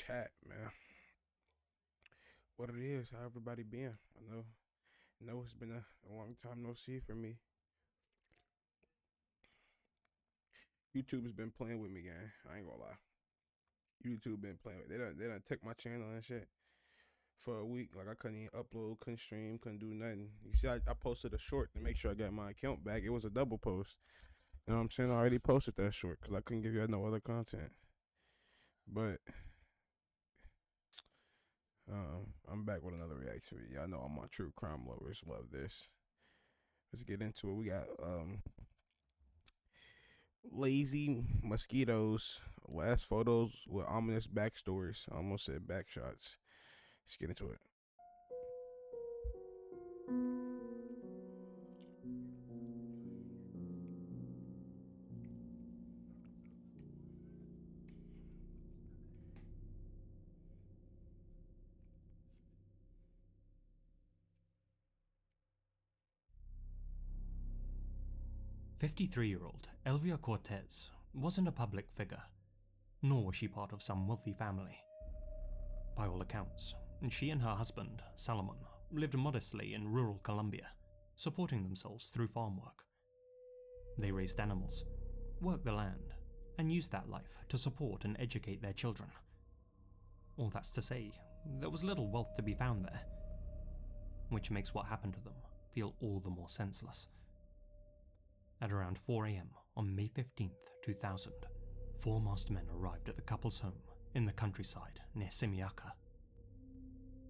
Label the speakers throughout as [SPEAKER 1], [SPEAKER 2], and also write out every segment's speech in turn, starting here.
[SPEAKER 1] chat, man. What it is, how everybody been? I know it's been a long time no see for me. YouTube has been playing with me, gang. I ain't gonna lie. YouTube been playing with they done took my channel and shit for a week. Like I couldn't even upload, couldn't stream, couldn't do nothing. You see, I posted a short to make sure I got my account back. It was a double post. You know what I'm saying? I already posted that short because I couldn't give you no other content. But I'm back with another reaction video. Y'all know I'm on true crime lovers. Love this. Let's get into it. We got lazy mosquitoes. Last photos with ominous backstories. I almost said backshots. Let's get into it.
[SPEAKER 2] "53-year-old Elvia Cortez wasn't a public figure, nor was she part of some wealthy family. By all accounts, she and her husband, Salomon, lived modestly in rural Colombia, supporting themselves through farm work. They raised animals, worked the land, and used that life to support and educate their children. All that's to say, there was little wealth to be found there, which makes what happened to them feel all the more senseless. At around 4 a.m. on May 15th, 2000, 4 masked men arrived at the couple's home in the countryside near Simiaca.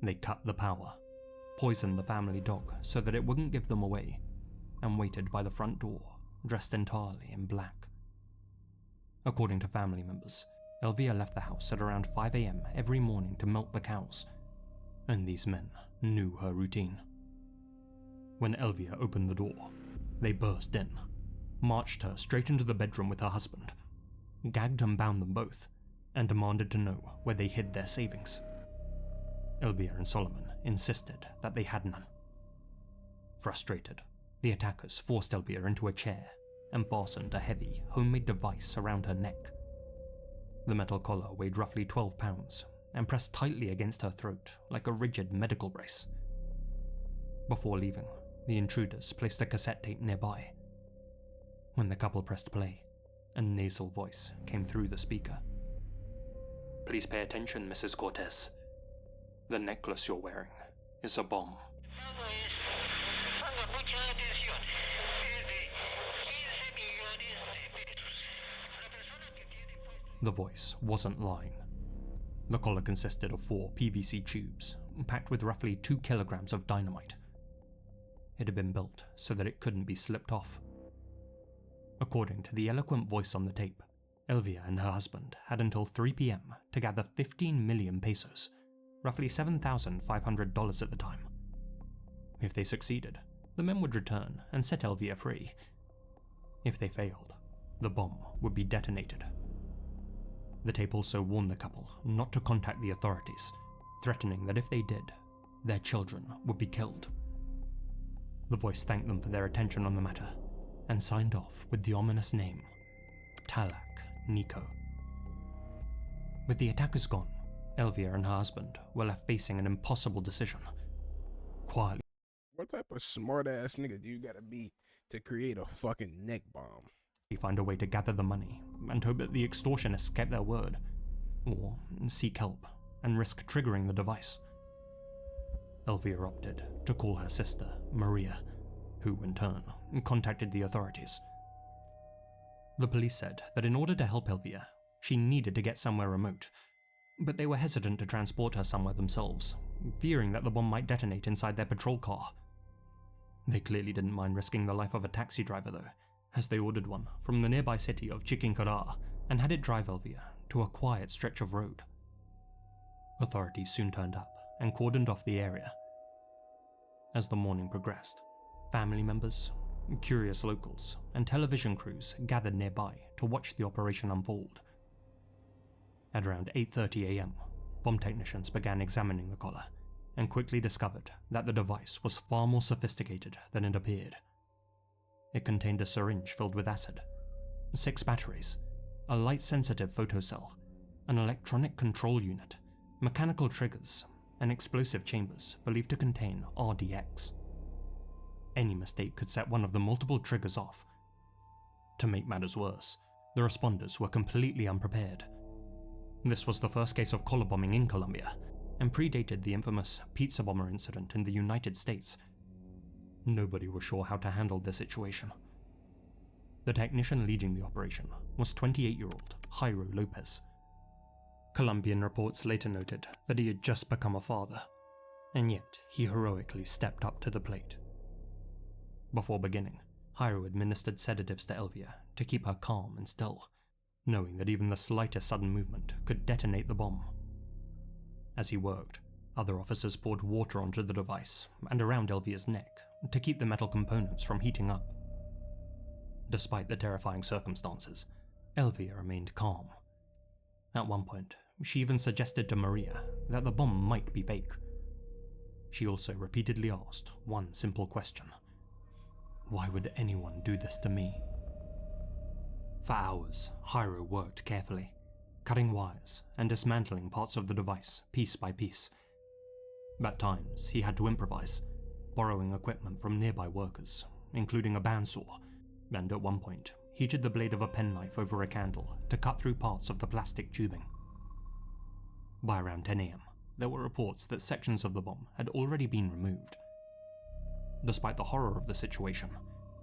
[SPEAKER 2] They cut the power, poisoned the family dog so that it wouldn't give them away, and waited by the front door, dressed entirely in black. According to family members, Elvia left the house at around 5 a.m. every morning to milk the cows, and these men knew her routine. When Elvia opened the door, they burst in, marched her straight into the bedroom with her husband, gagged and bound them both, and demanded to know where they hid their savings. Elvia and Solomon insisted that they had none. Frustrated, the attackers forced Elvia into a chair and fastened a heavy, homemade device around her neck. The metal collar weighed roughly 12 pounds and pressed tightly against her throat like a rigid medical brace. Before leaving, the intruders placed a cassette tape nearby. When the couple pressed play, a nasal voice came through the speaker. "Please pay attention, Mrs. Cortez. The necklace you're wearing is a bomb." The voice wasn't lying. The collar consisted of 4 PVC tubes, packed with roughly 2 kilograms of dynamite. It had been built so that it couldn't be slipped off. According to the eloquent voice on the tape, Elvia and her husband had until 3 p.m. to gather 15 million pesos, roughly $7,500 at the time. If they succeeded, the men would return and set Elvia free. If they failed, the bomb would be detonated. The tape also warned the couple not to contact the authorities, threatening that if they did, their children would be killed. The voice thanked them for their attention on the matter, and signed off with the ominous name, Talak Nico. With the attackers gone, Elvia and her husband were left facing an impossible decision. Quietly,
[SPEAKER 1] What type of smart ass nigga do you gotta be to create a fucking neck bomb?
[SPEAKER 2] find a way to gather the money and hope that the extortionists kept their word, or seek help and risk triggering the device. Elvia opted to call her sister, Maria, who in turn contacted the authorities. The police said that in order to help Elvia, she needed to get somewhere remote, but they were hesitant to transport her somewhere themselves, fearing that the bomb might detonate inside their patrol car. They clearly didn't mind risking the life of a taxi driver though, as they ordered one from the nearby city of Chiquinquirá and had it drive Elvia to a quiet stretch of road. Authorities soon turned up and cordoned off the area. As the morning progressed, family members, curious locals, and television crews gathered nearby to watch the operation unfold. At around 8:30 a.m., bomb technicians began examining the collar and quickly discovered that the device was far more sophisticated than it appeared. It contained a syringe filled with acid, 6 batteries, a light-sensitive photocell, an electronic control unit, mechanical triggers, and explosive chambers believed to contain RDX. Any mistake could set one of the multiple triggers off. To make matters worse, the responders were completely unprepared. This was the first case of collar bombing in Colombia, and predated the infamous pizza bomber incident in the United States. Nobody was sure how to handle the situation. The technician leading the operation was 28-year-old Jairo Lopez. Colombian reports later noted that he had just become a father, and yet he heroically stepped up to the plate. Before beginning, Jairo administered sedatives to Elvia to keep her calm and still, knowing that even the slightest sudden movement could detonate the bomb. As he worked, other officers poured water onto the device and around Elvia's neck to keep the metal components from heating up. Despite the terrifying circumstances, Elvia remained calm. At one point, she even suggested to Maria that the bomb might be fake. She also repeatedly asked one simple question: why would anyone do this to me? For hours, Jairo worked carefully, cutting wires and dismantling parts of the device piece by piece. At times, he had to improvise, borrowing equipment from nearby workers, including a bandsaw, and at one point, heated the blade of a penknife over a candle to cut through parts of the plastic tubing. By around 10 AM, there were reports that sections of the bomb had already been removed. Despite the horror of the situation,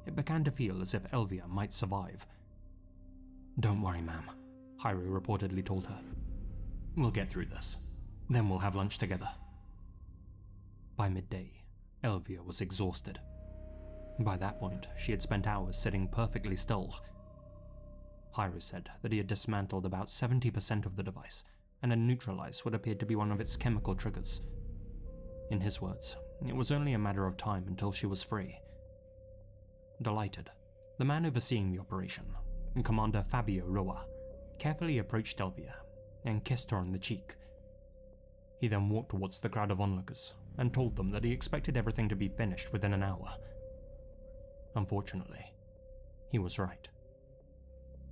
[SPEAKER 2] it began to feel as if Elvia might survive. "Don't worry, ma'am," Jairo reportedly told her. "We'll get through this. Then we'll have lunch together." By midday, Elvia was exhausted. By that point, she had spent hours sitting perfectly still. Jairo said that he had dismantled about 70% of the device and had neutralized what appeared to be one of its chemical triggers. In his words, it was only a matter of time until she was free. Delighted, the man overseeing the operation, Commander Fabio Roa, carefully approached Elvia and kissed her on the cheek. He then walked towards the crowd of onlookers and told them that he expected everything to be finished within an hour. Unfortunately, he was right.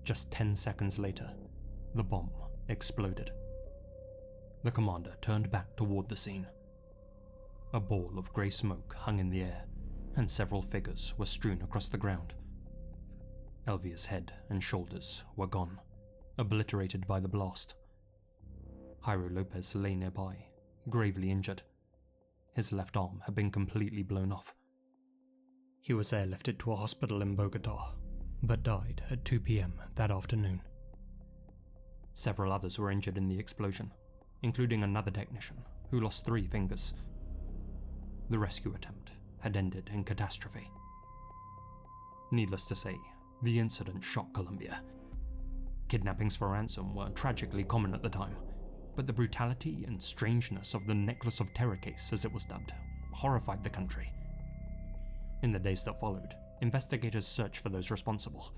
[SPEAKER 2] Just 10 seconds later, the bomb exploded. The commander turned back toward the scene. A ball of grey smoke hung in the air, and several figures were strewn across the ground. Elvia's head and shoulders were gone, obliterated by the blast. Jairo Lopez lay nearby, gravely injured. His left arm had been completely blown off. He was airlifted to a hospital in Bogotá, but died at 2 PM that afternoon. Several others were injured in the explosion, including another technician who lost 3 fingers. The rescue attempt had ended in catastrophe. Needless to say, the incident shocked Colombia. Kidnappings for ransom were tragically common at the time, but the brutality and strangeness of the Necklace of Terror case, as it was dubbed, horrified the country. In the days that followed, investigators searched for those responsible.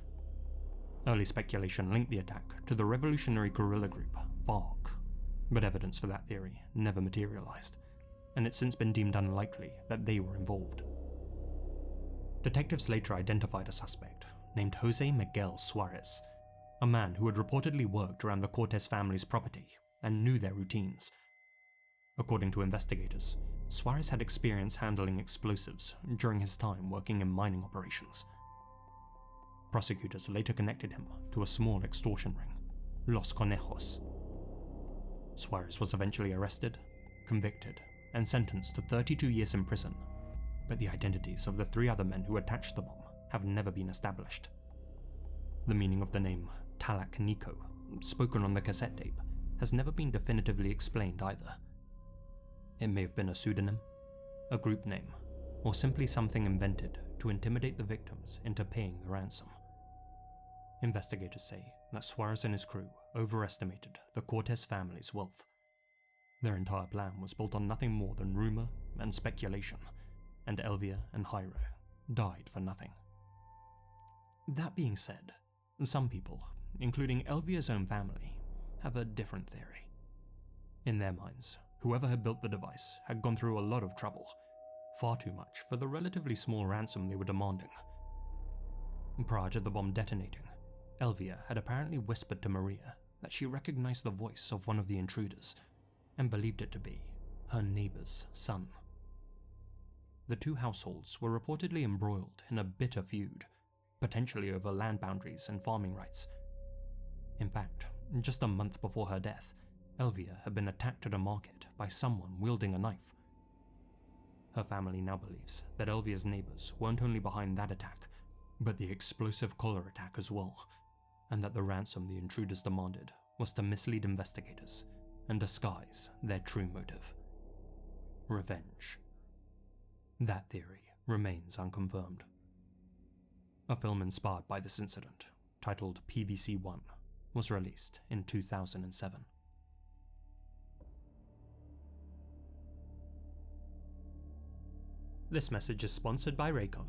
[SPEAKER 2] Early speculation linked the attack to the revolutionary guerrilla group FARC, but evidence for that theory never materialized, and it's since been deemed unlikely that they were involved. Detectives later identified a suspect named Jose Miguel Suarez, a man who had reportedly worked around the Cortez family's property and knew their routines. According to investigators, Suarez had experience handling explosives during his time working in mining operations. Prosecutors later connected him to a small extortion ring, Los Conejos. Suarez was eventually arrested, convicted, and sentenced to 32 years in prison, but the identities of the 3 other men who attached the bomb have never been established. The meaning of the name Talak Nico, spoken on the cassette tape, has never been definitively explained either. It may have been a pseudonym, a group name, or simply something invented to intimidate the victims into paying the ransom. Investigators say that Suarez and his crew overestimated the Cortez family's wealth. Their entire plan was built on nothing more than rumor and speculation, and Elvia and Jairo died for nothing. That being said, some people, including Elvia's own family, have a different theory. In their minds, whoever had built the device had gone through a lot of trouble, far too much for the relatively small ransom they were demanding. Prior to the bomb detonating, Elvia had apparently whispered to Maria that she recognized the voice of one of the intruders, and believed it to be her neighbor's son. The two households were reportedly embroiled in a bitter feud, potentially over land boundaries and farming rights. In fact, just a month before her death, Elvia had been attacked at a market by someone wielding a knife. Her family now believes that Elvia's neighbors weren't only behind that attack, but the explosive collar attack as well, and that the ransom the intruders demanded was to mislead investigators and disguise their true motive: revenge. That theory remains unconfirmed. A film inspired by this incident, titled PVC-1, was released in 2007. This message is sponsored by Raycon.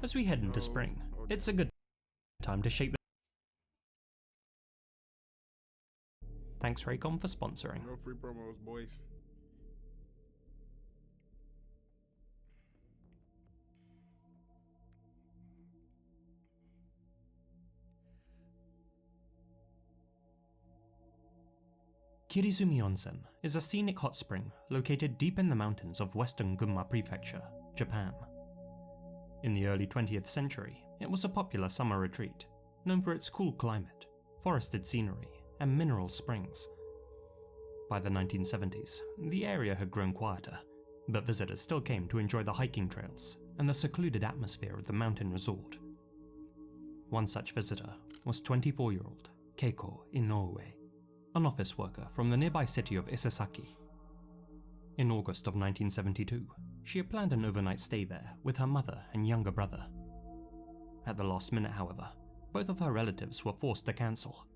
[SPEAKER 2] As we head into spring, it's a good time to shake the... Thanks Raycon for sponsoring.
[SPEAKER 1] No free promos, boys.
[SPEAKER 2] Kirizumi Onsen is a scenic hot spring located deep in the mountains of western Gunma Prefecture, Japan. In the early 20th century, it was a popular summer retreat, known for its cool climate, forested scenery, and mineral springs. By the 1970s, the area had grown quieter, but visitors still came to enjoy the hiking trails and the secluded atmosphere of the mountain resort. One such visitor was 24-year-old Keiko Inoue, an office worker from the nearby city of Isesaki. In August of 1972, she had planned an overnight stay there with her mother and younger brother. At the last minute, however, both of her relatives were forced to cancel.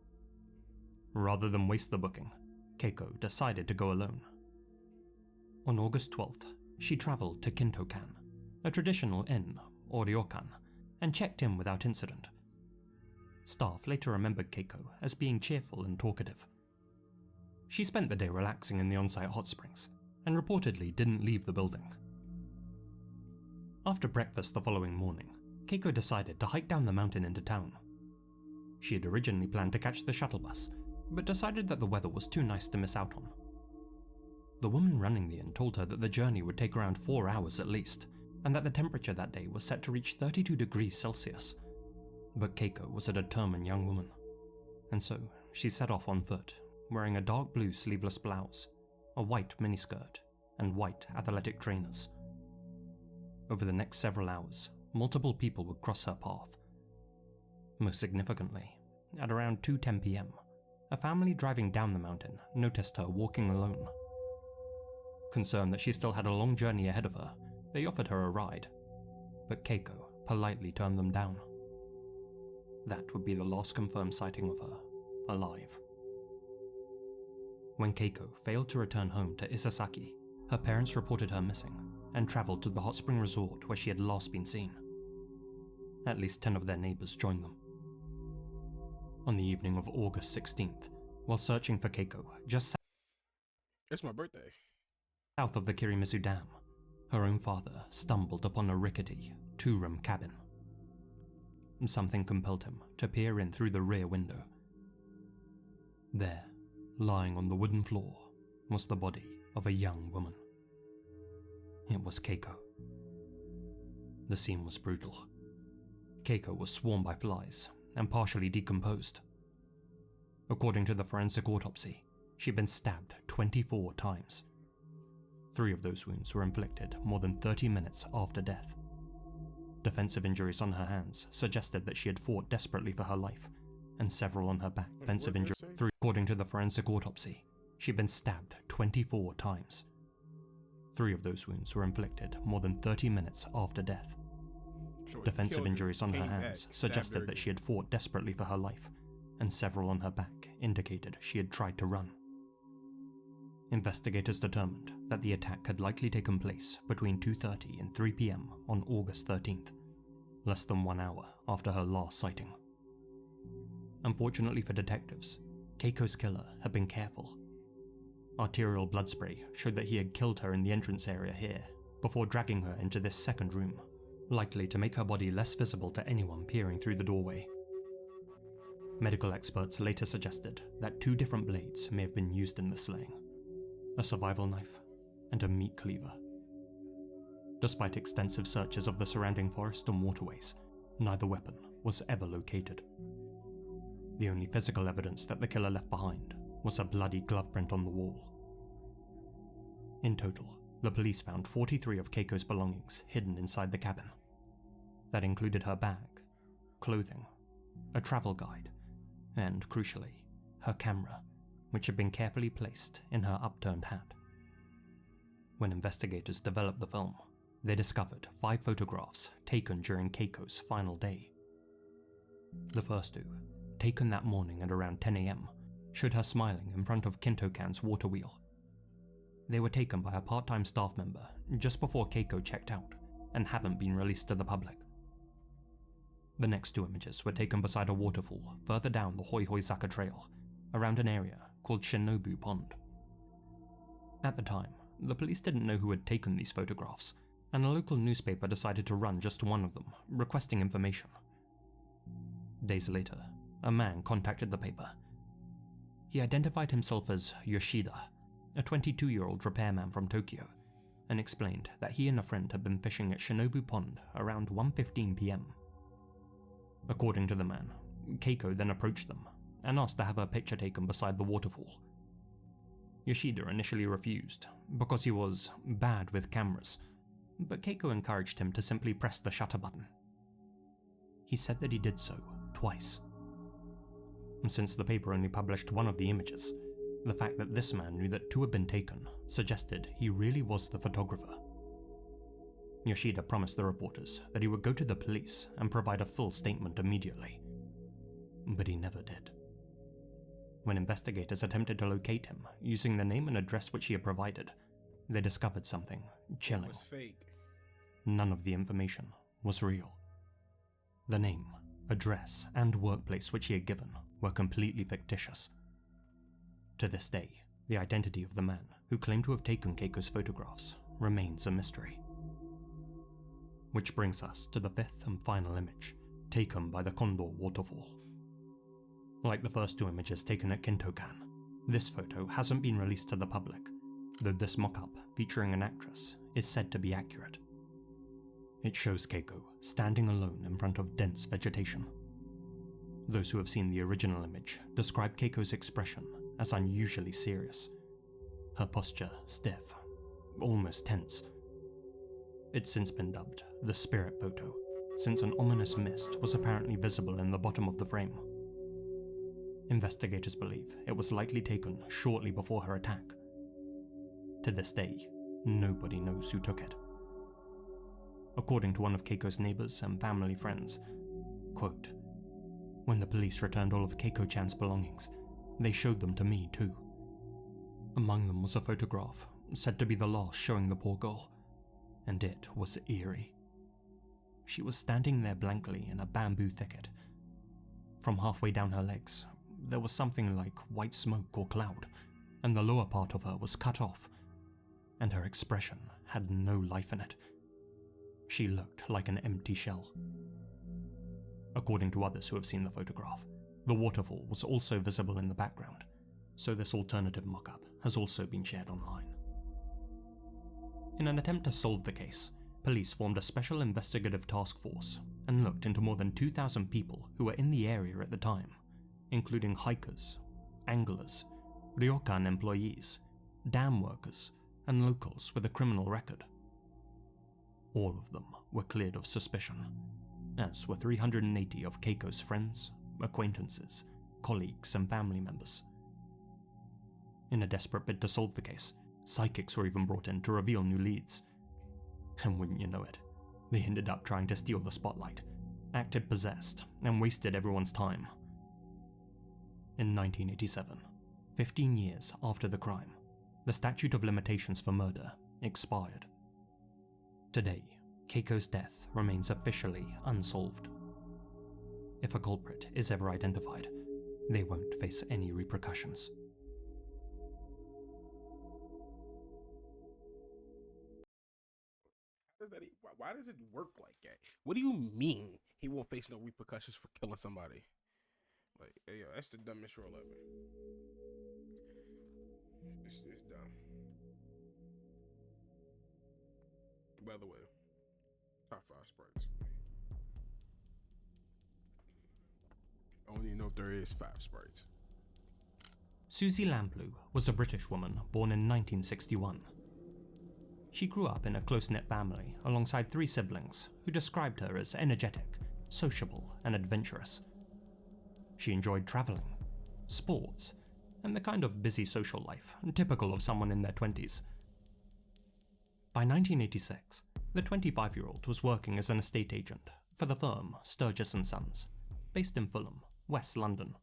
[SPEAKER 2] Rather than waste the booking, Keiko decided to go alone. On August 12th, she travelled to Kintokan, a traditional inn, or ryokan, and checked in without incident. Staff later remembered Keiko as being cheerful and talkative. She spent the day relaxing in the on-site hot springs, and reportedly didn't leave the building. After breakfast the following morning, Keiko decided to hike down the mountain into town. She had originally planned to catch the shuttle bus, but decided that the weather was too nice to miss out on. The woman running the inn told her that the journey would take around 4 hours at least, and that the temperature that day was set to reach 32 degrees Celsius. But Keiko was a determined young woman, and so she set off on foot, wearing a dark blue sleeveless blouse, a white miniskirt, and white athletic trainers. Over the next several hours, multiple people would cross her path. Most significantly, at around 2:10 PM, a family driving down the mountain noticed her walking alone. Concerned that she still had a long journey ahead of her, they offered her a ride, but Keiko politely turned them down. That would be the last confirmed sighting of her, alive. When Keiko failed to return home to Isesaki, her parents reported her missing and travelled to the hot spring resort where she had last been seen. At least 10 of their neighbours joined them. On the evening of August 16th, while searching for Keiko just
[SPEAKER 1] It's my birthday.
[SPEAKER 2] south of the Kirimizu Dam, her own father stumbled upon a rickety, 2-room cabin. Something compelled him to peer in through the rear window. There, lying on the wooden floor, was the body of a young woman. It was Keiko. The scene was brutal. Keiko was swarmed by flies and partially decomposed. According to the forensic autopsy, she'd been stabbed 24 times. 3 of those wounds were inflicted more than 30 minutes after death. Defensive injuries on her hands suggested that she had fought desperately for her life, and several on her back. Defensive injuries. According to the forensic autopsy, she'd been stabbed 24 times. 3 of those wounds were inflicted more than 30 minutes after death. Defensive injuries on her hands suggested that she had fought desperately for her life, and several on her back indicated she had tried to run. Investigators determined that the attack had likely taken place between 2:30 and 3 PM on August 13th, less than 1 hour after her last sighting. Unfortunately for detectives, Keiko's killer had been careful. Arterial blood spray showed that he had killed her in the entrance area here, before dragging her into this second room, likely to make her body less visible to anyone peering through the doorway. Medical experts later suggested that 2 different blades may have been used in the slaying. a survival knife, and a meat cleaver. Despite extensive searches of the surrounding forest and waterways, neither weapon was ever located. The only physical evidence that the killer left behind was a bloody glove print on the wall. In total, the police found 43 of Keiko's belongings hidden inside the cabin. That included her bag, clothing, a travel guide, and, crucially, her camera, which had been carefully placed in her upturned hat. When investigators developed the film, they discovered 5 photographs taken during Keiko's final day. The first 2, taken that morning at around 10 AM, showed her smiling in front of Kintokan's water wheel. They were taken by a part-time staff member just before Keiko checked out and haven't been released to the public. The next 2 images were taken beside a waterfall further down the Hoihoi-Zaka Trail, around an area called Shinobu Pond. At the time, the police didn't know who had taken these photographs, and a local newspaper decided to run just one of them, requesting information. Days later, a man contacted the paper. He identified himself as Yoshida, a 22-year-old repairman from Tokyo, and explained that he and a friend had been fishing at Shinobu Pond around 1:15 PM. According to the man, Keiko then approached them and asked to have her picture taken beside the waterfall. Yoshida initially refused because he was bad with cameras, but Keiko encouraged him to simply press the shutter button. He said that he did so twice. And since the paper only published one of the images, the fact that this man knew that 2 had been taken suggested he really was the photographer. Yoshida promised the reporters that he would go to the police and provide a full statement immediately, but he never did. When investigators attempted to locate him using the name and address which he had provided, they discovered something chilling.
[SPEAKER 1] It was fake.
[SPEAKER 2] None of the information was real. The name, address, and workplace which he had given were completely fictitious. To this day, the identity of the man who claimed to have taken Keiko's photographs remains a mystery. Which brings us to the 5th and final image, taken by the Kondo waterfall. Like the first 2 images taken at Kintokan, this photo hasn't been released to the public, though this mock-up featuring an actress is said to be accurate. It shows Keiko standing alone in front of dense vegetation. Those who have seen the original image describe Keiko's expression as unusually serious, her posture stiff, almost tense. It's since been dubbed the spirit photo, since an ominous mist was apparently visible in the bottom of the frame. Investigators believe it was likely taken shortly before her attack. To this day, nobody knows who took it. According to one of Keiko's neighbors and family friends, quote, "When the police returned all of Keiko-chan's belongings, they showed them to me too. Among them was a photograph, said to be the last showing the poor girl, and it was eerie. She was standing there blankly in a bamboo thicket. From halfway down her legs, there was something like white smoke or cloud, and the lower part of her was cut off, and her expression had no life in it. She looked like an empty shell." According to others who have seen the photograph, the waterfall was also visible in the background, so this alternative mock-up has also been shared online. In an attempt to solve the case, police formed a special investigative task force and looked into more than 2,000 people who were in the area at the time, including hikers, anglers, ryokan employees, dam workers, and locals with a criminal record. All of them were cleared of suspicion, as were 380 of Keiko's friends, acquaintances, colleagues, and family members. In a desperate bid to solve the case, psychics were even brought in to reveal new leads. And wouldn't you know it, they ended up trying to steal the spotlight, acted possessed, and wasted everyone's time. In 1987, 15 years after the crime, the statute of limitations for murder expired. Today, Keiko's death remains officially unsolved. If a culprit is ever identified, they won't face any repercussions.
[SPEAKER 1] Why does it work like that? What do you mean he won't face no repercussions for killing somebody? Like, hey, yo, that's the dumbest rule ever. It's dumb. by the way. Top 5 sprites. I don't even know if there is 5 sprites.
[SPEAKER 2] Susie Lamplugh was a British woman born in 1961. She grew up in a close-knit family alongside 3 siblings who described her as energetic, sociable, and adventurous. She enjoyed traveling, sports, and the kind of busy social life typical of someone in their 20s. By 1986, the 25-year-old was working as an estate agent for the firm Sturgis & Sons, based in Fulham, West London.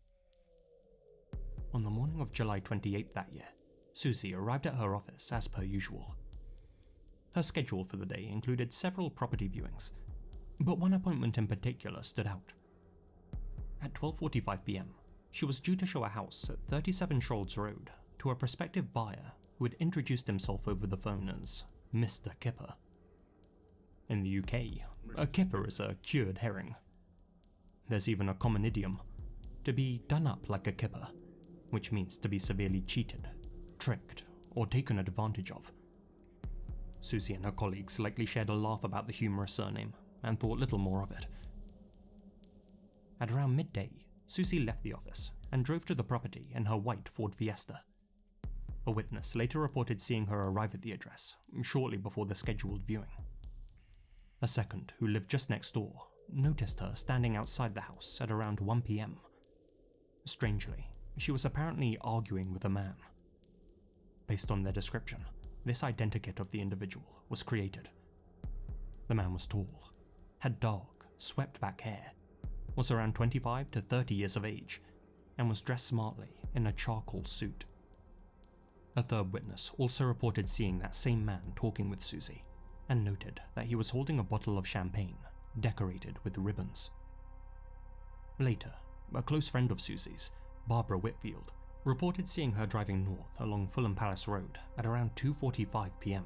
[SPEAKER 2] On the morning of July 28th that year, Susie arrived at her office as per usual. Her schedule for the day included several property viewings, but one appointment in particular stood out. At 12:45 p.m, she was due to show a house at 37 Shoals Road to a prospective buyer who had introduced himself over the phone as Mr. Kipper. In the UK, a kipper is a cured herring. There's even a common idiom, to be done up like a kipper, which means to be severely cheated, tricked, or taken advantage of. Susie and her colleagues likely shared a laugh about the humorous surname and thought little more of it. At around midday, Susie left the office and drove to the property in her white Ford Fiesta. A witness later reported seeing her arrive at the address shortly before the scheduled viewing. A second, who lived just next door, noticed her standing outside the house at around 1 p.m. Strangely, she was apparently arguing with a man. Based on their description, this identikit of the individual was created. The man was tall, had dark, swept-back hair, was around 25 to 30 years of age, and was dressed smartly in a charcoal suit. A third witness also reported seeing that same man talking with Susie, and noted that he was holding a bottle of champagne decorated with ribbons. Later, a close friend of Susie's, Barbara Whitfield, reported seeing her driving north along Fulham Palace Road at around 2:45 p.m.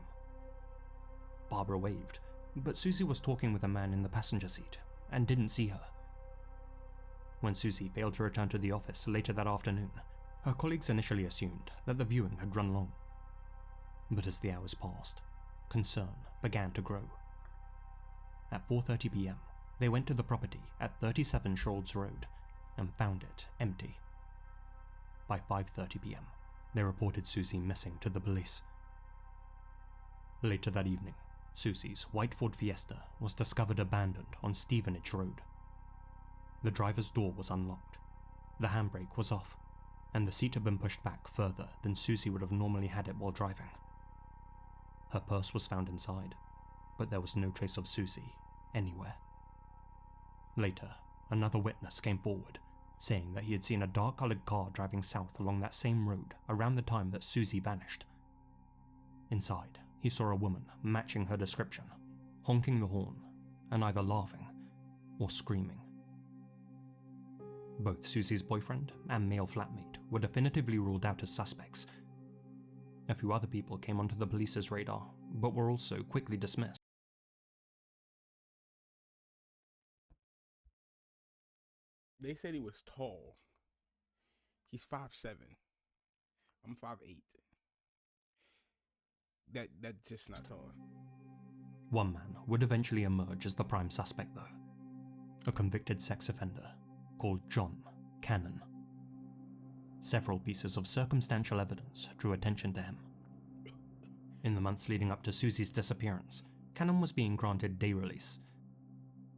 [SPEAKER 2] Barbara waved, but Susie was talking with a man in the passenger seat and didn't see her. When Susie failed to return to the office later that afternoon, her colleagues initially assumed that the viewing had run long. But as the hours passed, concern began to grow. At 4:30 p.m, they went to the property at 37 Shoals Road and found it empty. By 5:30 p.m, they reported Susie missing to the police. Later that evening, Susie's white Ford Fiesta was discovered abandoned on Stevenage Road. The driver's door was unlocked, the handbrake was off, and the seat had been pushed back further than Susie would have normally had it while driving. Her purse was found inside, but there was no trace of Susie anywhere. Later, another witness came forward, saying that he had seen a dark-coloured car driving south along that same road around the time that Susie vanished. Inside, he saw a woman matching her description, honking the horn, and either laughing or screaming. Both Susie's boyfriend and male flatmate were definitively ruled out as suspects. A few other people came onto the police's radar, but were also quickly dismissed.
[SPEAKER 1] They said he was tall. He's 5'7". I'm 5'8". That's just not tall.
[SPEAKER 2] One man would eventually emerge as the prime suspect though. A convicted sex offender called John Cannon. Several pieces of circumstantial evidence drew attention to him. In the months leading up to Susie's disappearance, Cannon was being granted day release.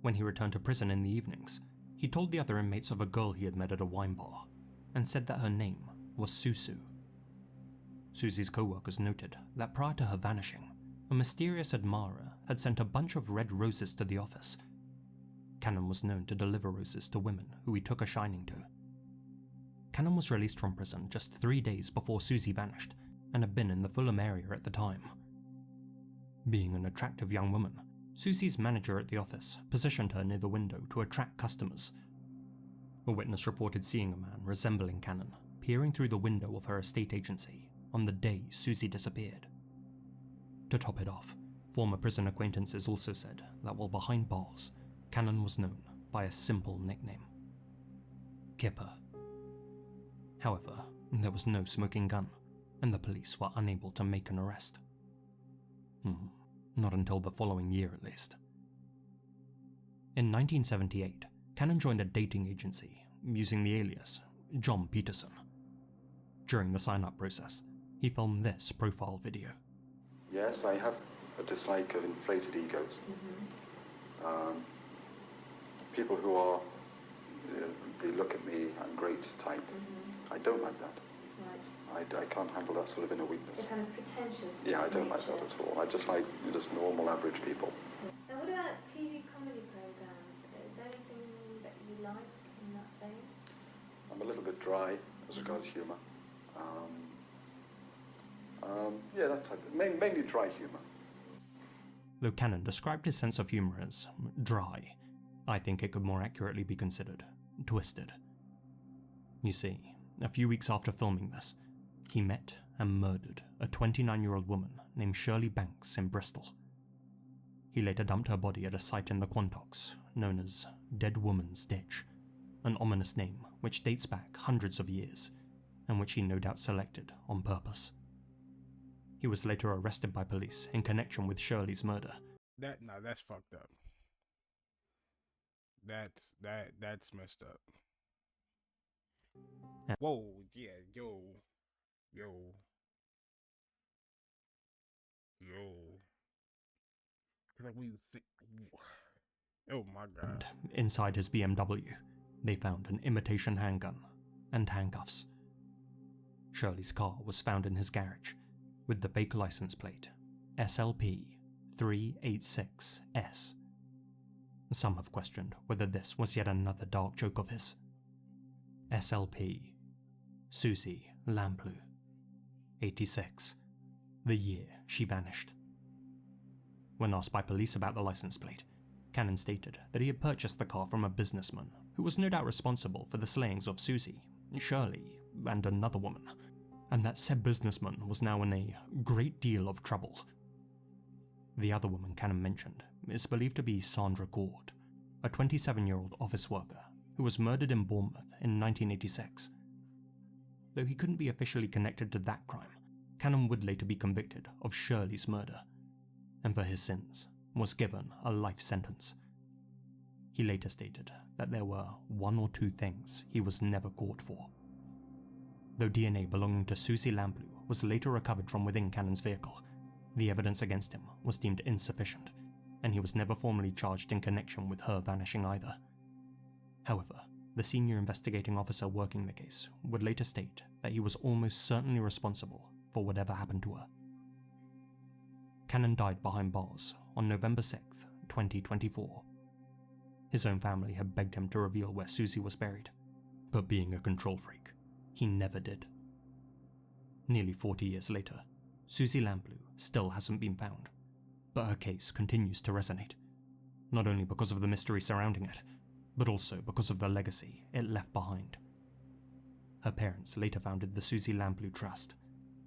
[SPEAKER 2] When he returned to prison in the evenings, he told the other inmates of a girl he had met at a wine bar, and said that her name was Susu. Susie's co-workers noted that prior to her vanishing, a mysterious admirer had sent a bunch of red roses to the office. Cannon was known to deliver roses to women who he took a shining to. Cannon was released from prison just 3 days before Susie vanished, and had been in the Fulham area at the time. Being an attractive young woman, Susie's manager at the office positioned her near the window to attract customers. A witness reported seeing a man resembling Cannon peering through the window of her estate agency on the day Susie disappeared. To top it off, former prison acquaintances also said that while behind bars, Cannon was known by a simple nickname: Kipper. However, there was no smoking gun, and the police were unable to make an arrest. not until the following year at least. In 1978, Cannon joined a dating agency using the alias John Peterson. During the sign-up process, he filmed this profile video.
[SPEAKER 3] Yes, I have a dislike of inflated egos. People who are, they look at me, I'm great type. I don't like that. Right. I can't handle that sort of inner weakness.
[SPEAKER 4] The kind of pretension.
[SPEAKER 3] Yeah, I don't like that at all. I just like just normal, average people.
[SPEAKER 4] And what about TV comedy programs? Is there anything that you like in that vein?
[SPEAKER 3] I'm a little bit dry as regards humour. Yeah, that type of, mainly dry humour.
[SPEAKER 2] Though Cannon described his sense of humour as dry, I think it could more accurately be considered twisted. You see, a few weeks after filming this, he met and murdered a 29-year-old woman named Shirley Banks in Bristol. He later dumped her body at a site in the Quantocks known as Dead Woman's Ditch, an ominous name which dates back hundreds of years, and which he no doubt selected on purpose. He was later arrested by police in connection with Shirley's murder.
[SPEAKER 1] That's fucked up. That's messed up. Whoa, yeah, yo. Like we think. Oh my god.
[SPEAKER 2] And inside his BMW, they found an imitation handgun and handcuffs. Shirley's car was found in his garage, with the fake license plate SLP 386S. Some have questioned whether this was yet another dark joke of his. SLP, Susie Lamplugh, 86, the year she vanished. When asked by police about the license plate, Cannon stated that he had purchased the car from a businessman who was no doubt responsible for the slayings of Susie, Shirley, and another woman, and that said businessman was now in a great deal of trouble. The other woman Cannon mentioned is believed to be Sandra Cord, a 27-year-old office worker who was murdered in Bournemouth in 1986. Though he couldn't be officially connected to that crime, Cannon would later be convicted of Shirley's murder, and for his sins was given a life sentence. He later stated that there were one or two things he was never caught for. Though DNA belonging to Susie Lamplugh was later recovered from within Cannon's vehicle, the evidence against him was deemed insufficient, and he was never formally charged in connection with her vanishing either. However, the senior investigating officer working the case would later state that he was almost certainly responsible for whatever happened to her. Cannon died behind bars on November 6, 2024. His own family had begged him to reveal where Susie was buried, but being a control freak, he never did. Nearly 40 years later, Susie Lamplugh still hasn't been found, but her case continues to resonate, not only because of the mystery surrounding it, but also because of the legacy it left behind. Her parents later founded the Susie Lamplugh Trust,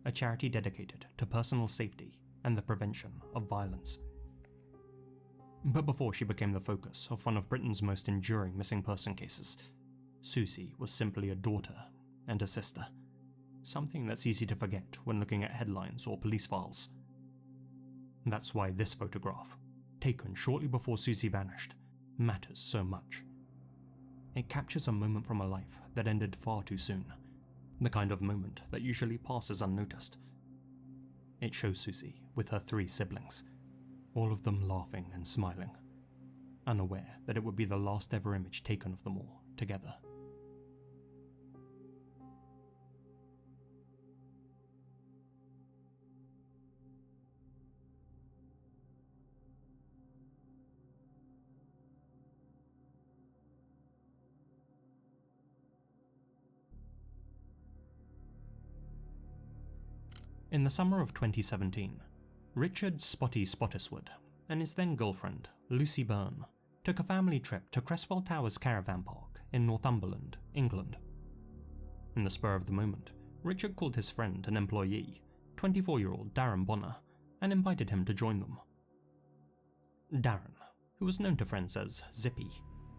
[SPEAKER 2] a charity dedicated to personal safety and the prevention of violence. But before she became the focus of one of Britain's most enduring missing person cases, Susie was simply a daughter and a sister, something that's easy to forget when looking at headlines or police files. That's why this photograph, taken shortly before Susie vanished, matters so much. It captures a moment from a life that ended far too soon, the kind of moment that usually passes unnoticed. It shows Susie with her 3 siblings, all of them laughing and smiling, unaware that it would be the last ever image taken of them all together. In the summer of 2017, Richard Spotty Spottiswoode and his then girlfriend, Lucy Byrne, took a family trip to Cresswell Towers Caravan Park in Northumberland, England. In the spur of the moment, Richard called his friend and employee, 24-year-old Darren Bonner, and invited him to join them. Darren, who was known to friends as Zippy,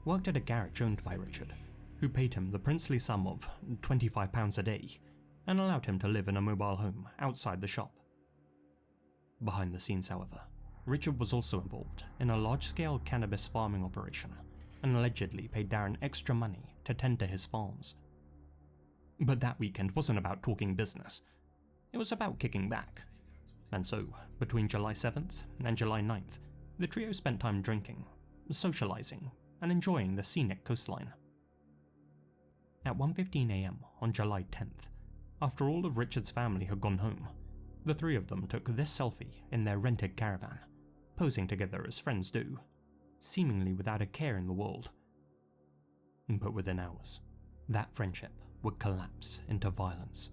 [SPEAKER 2] worked at a garage owned by Richard, who paid him the princely sum of £25 a day and allowed him to live in a mobile home outside the shop. Behind the scenes, however, Richard was also involved in a large-scale cannabis farming operation and allegedly paid Darren extra money to tend to his farms. But that weekend wasn't about talking business. It was about kicking back. And so, between July 7th and July 9th, the trio spent time drinking, socializing, and enjoying the scenic coastline. At 1:15 AM on July 10th, after all of Richard's family had gone home, the three of them took this selfie in their rented caravan, posing together as friends do, seemingly without a care in the world. But within hours, that friendship would collapse into violence.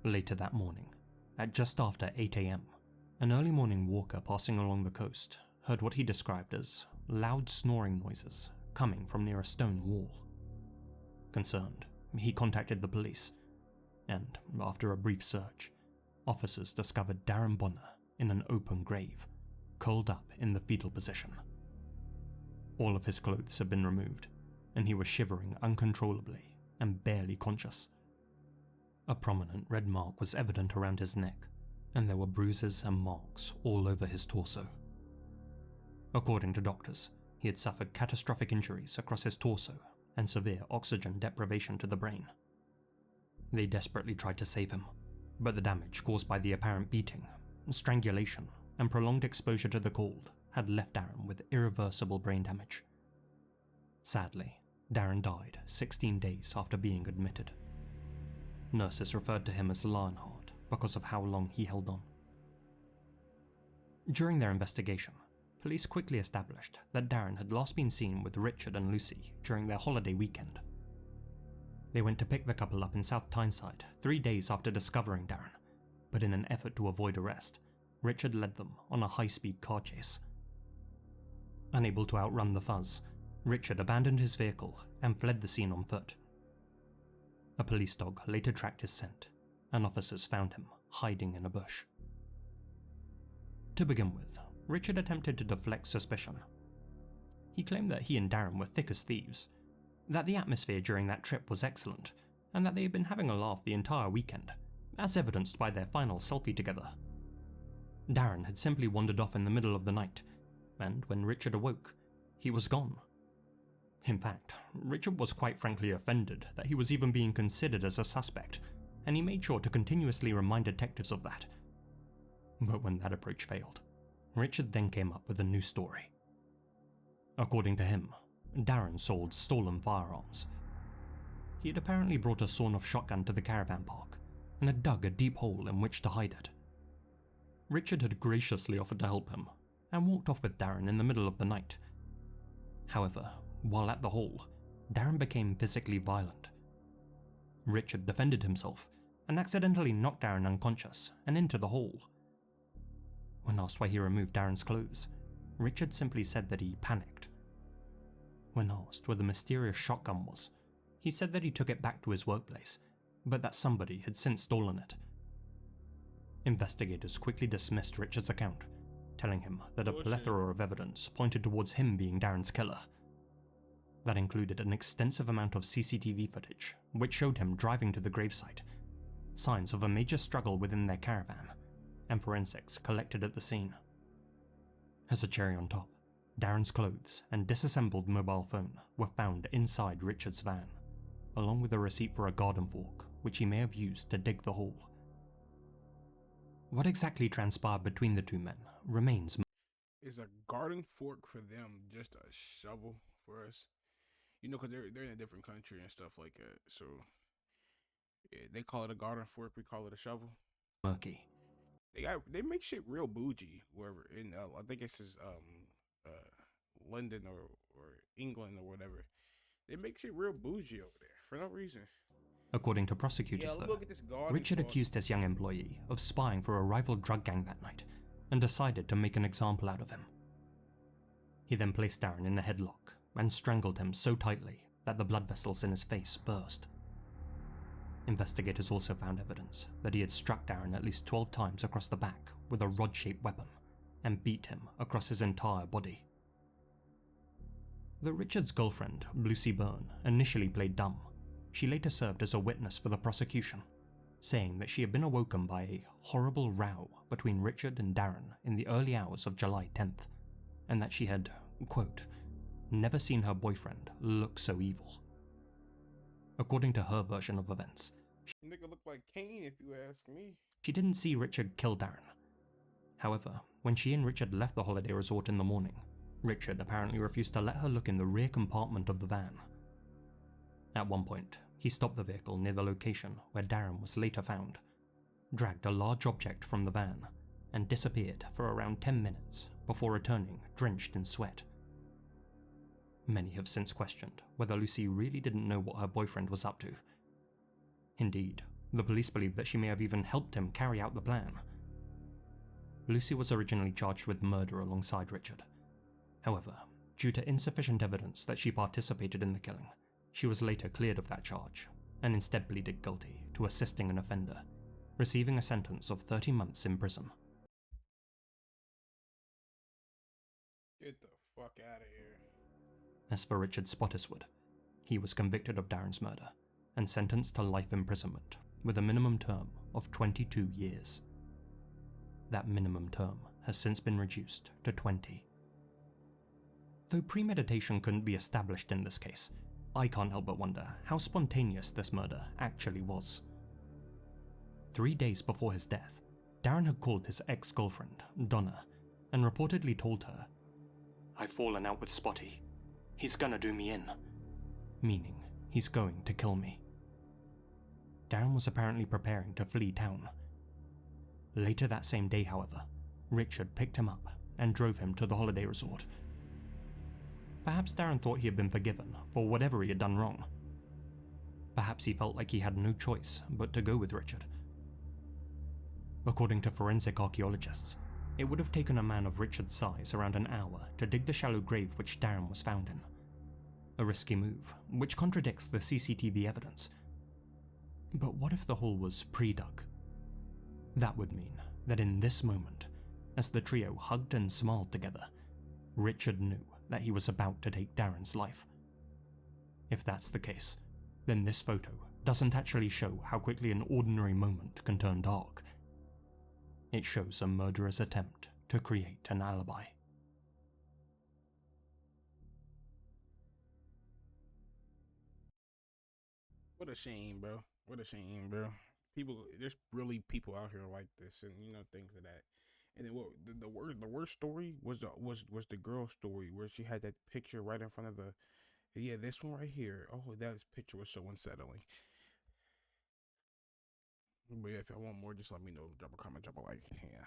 [SPEAKER 2] Later that morning, at just after 8 AM, an early morning walker passing along the coast heard what he described as loud snoring noises coming from near a stone wall. Concerned, he contacted the police, and after a brief search, officers discovered Darren Bonner in an open grave, curled up in the fetal position. All of his clothes had been removed, and he was shivering uncontrollably and barely conscious. A prominent red mark was evident around his neck, and there were bruises and marks all over his torso. According to doctors, he had suffered catastrophic injuries across his torso and severe oxygen deprivation to the brain. They desperately tried to save him, but the damage caused by the apparent beating, strangulation, and prolonged exposure to the cold had left Darren with irreversible brain damage. Sadly, Darren died 16 days after being admitted. Nurses referred to him as Lionheart because of how long he held on. During their investigation, police quickly established that Darren had last been seen with Richard and Lucy during their holiday weekend. They went to pick the couple up in South Tyneside 3 days after discovering Darren, but in an effort to avoid arrest, Richard led them on a high-speed car chase. Unable to outrun the fuzz, Richard abandoned his vehicle and fled the scene on foot. A police dog later tracked his scent, and officers found him hiding in a bush. To begin with, Richard attempted to deflect suspicion. He claimed that he and Darren were thick as thieves, that the atmosphere during that trip was excellent, and that they had been having a laugh the entire weekend, as evidenced by their final selfie together. Darren had simply wandered off in the middle of the night, and when Richard awoke, he was gone. In fact, Richard was quite frankly offended that he was even being considered as a suspect, and he made sure to continuously remind detectives of that. But when that approach failed, Richard then came up with a new story. According to him, Darren sold stolen firearms. He had apparently brought a sawn-off shotgun to the caravan park and had dug a deep hole in which to hide it. Richard had graciously offered to help him and walked off with Darren in the middle of the night. However, while at the hole, Darren became physically violent. Richard defended himself and accidentally knocked Darren unconscious and into the hole. When asked why he removed Darren's clothes, Richard simply said that he panicked. When asked where the mysterious shotgun was, he said that he took it back to his workplace, but that somebody had since stolen it. Investigators quickly dismissed Richard's account, telling him that a plethora of evidence pointed towards him being Darren's killer. That included an extensive amount of CCTV footage, which showed him driving to the gravesite, signs of a major struggle within their caravan, and forensics collected at the scene. As a cherry on top, Darren's clothes and disassembled mobile phone were found inside Richard's van, along with a receipt for a garden fork, which he may have used to dig the hole. What exactly transpired between the two men remains.
[SPEAKER 1] Is a garden fork for them just a shovel for us? You know, because they're in a different country and stuff like that. So yeah, they call it a garden fork. We call it a shovel.
[SPEAKER 2] Murky.
[SPEAKER 1] They make shit real bougie wherever in I think it's London or England or whatever. They make shit real bougie over there for no reason.
[SPEAKER 2] According to prosecutors, though, Richard accused his young employee of spying for a rival drug gang that night and decided to make an example out of him. He then placed Darren in a headlock and strangled him so tightly that the blood vessels in his face burst. Investigators also found evidence that he had struck Darren at least 12 times across the back with a rod-shaped weapon and beat him across his entire body. Though Richard's girlfriend, Lucy Byrne, initially played dumb, she later served as a witness for the prosecution, saying that she had been awoken by a horrible row between Richard and Darren in the early hours of July 10th, and that she had, quote, never seen her boyfriend look so evil. According to her version of events,
[SPEAKER 1] Nigga look like Kane if you ask me.
[SPEAKER 2] she didn't see Richard kill Darren. However, when she and Richard left the holiday resort in the morning, Richard apparently refused to let her look in the rear compartment of the van. At one point, he stopped the vehicle near the location where Darren was later found, dragged a large object from the van, and disappeared for around 10 minutes before returning drenched in sweat. Many have since questioned whether Lucy really didn't know what her boyfriend was up to. Indeed, the police believe that she may have even helped him carry out the plan. Lucy was originally charged with murder alongside Richard. However, due to insufficient evidence that she participated in the killing, she was later cleared of that charge and instead pleaded guilty to assisting an offender, receiving a sentence of 30 months in prison.
[SPEAKER 1] Get the fuck out of here.
[SPEAKER 2] As for Richard Spottiswoode, he was convicted of Darren's murder and sentenced to life imprisonment with a minimum term of 22 years. That minimum term has since been reduced to 20. Though premeditation couldn't be established in this case, I can't help but wonder how spontaneous this murder actually was. 3 days before his death, Darren had called his ex-girlfriend, Donna, and reportedly told her, "I've fallen out with Spotty. He's gonna do me in," meaning he's going to kill me. Darren was apparently preparing to flee town. Later that same day, however, Richard picked him up and drove him to the holiday resort. Perhaps Darren thought he had been forgiven for whatever he had done wrong. Perhaps he felt like he had no choice but to go with Richard. According to forensic archaeologists, it would have taken a man of Richard's size around an hour to dig the shallow grave which Darren was found in. A risky move, which contradicts the CCTV evidence. But what if the hole was pre-dug? That would mean that in this moment, as the trio hugged and smiled together, Richard knew that he was about to take Darren's life. If that's the case, then this photo doesn't actually show how quickly an ordinary moment can turn dark. It shows a murderer's attempt to create an alibi.
[SPEAKER 1] What a shame, bro. What a shame, bro. There's really people out here like this, and things of that. And then the worst story was the girl story where she had that picture right in front of this one right here. Oh, that picture was so unsettling. But yeah, if y'all want more, just let me know. Drop a comment, drop a like. Yeah.